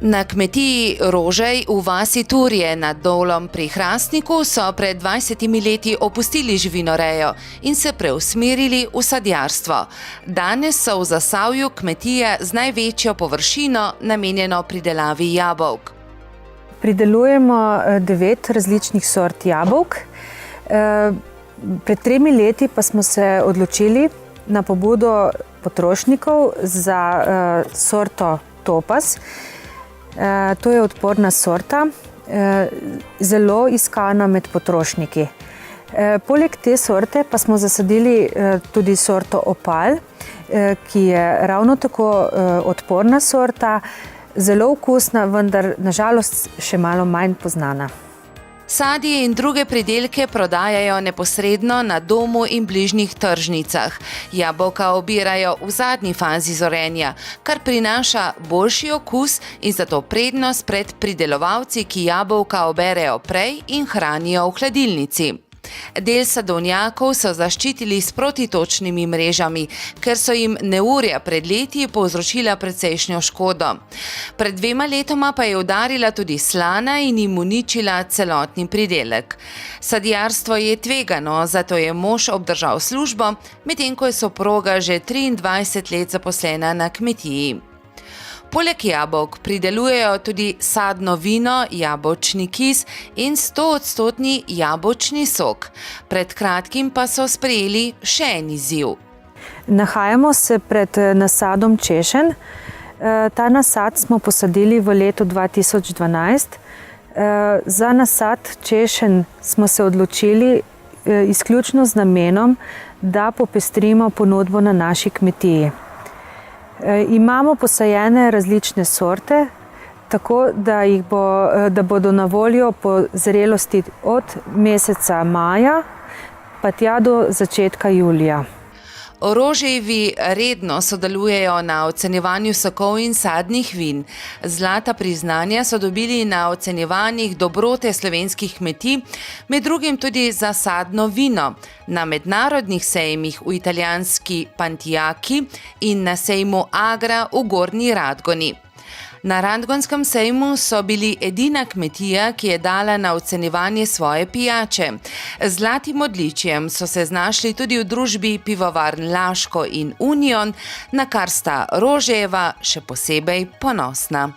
Na kmetiji Rožej v vasi Turje nad Dolom pri Hrastniku so pred 20 leti opustili živinorejo in se preusmerili v sadjarstvo. Danes so v Zasavju kmetije z največjo površino namenjeno pridelavi jabolk. Pridelujemo 9 različnih sort jabolk. Pred 3 leti pa smo se odločili na pobudo potrošnikov za sorto Topaz. To je odporna sorta, zelo iskana med potrošniki. Poleg te sorte pa smo zasadili tudi sorto Opal, ki je ravno tako odporna sorta, zelo okusna, vendar na žalost še malo manj poznana. Sadje in druge pridelke prodajajo neposredno na domu in bližnjih tržnicah. Jabolka obirajo v zadnji fazi zorenja, kar prinaša boljši okus in zato prednost pred pridelovalci, ki jabolka oberejo prej in hranijo v hladilnici. Del sadovnjakov so zaščitili s protitočnimi mrežami, ker so jim neurja pred leti povzročila precejšnjo škodo. Pred 2 letoma pa je udarila tudi slana in jim uničila celotni pridelek. Sadjarstvo je tvegano, zato je mož obdržal službo, medtem ko je soproga že 23 let zaposlena na kmetiji. Poleg jabolk pridelujejo tudi sadno vino, jabolčni kis in 100% jabolčni sok. Pred kratkim pa so sprejeli še en izziv. Nahajamo se pred nasadom češenj. Ta nasad smo posadili v letu 2012. Za nasad češenj smo se odločili izključno z namenom, da popestrimo ponudbo na naši kmetiji. Imamo posajene različne sorte, tako da bodo na voljo po zrelosti od meseca maja pa tja do začetka julija. Rožejevi redno sodelujejo na ocenjevanju sokov in sadnih vin. Zlata priznanja so dobili na ocenjevanjih dobrote slovenskih kmetij, med drugim tudi za sadno vino, na mednarodnih sejmih v italijanski Pantijaki in na sejmu Agra v Gornji Radgoni. Na Radgonskem sejmu so bili edina kmetija, ki je dala na ocenjevanje svoje pijače. Z zlatim odličjem so se znašli tudi v družbi pivovarn Laško in Union, na kar sta Rožejeva še posebej ponosna.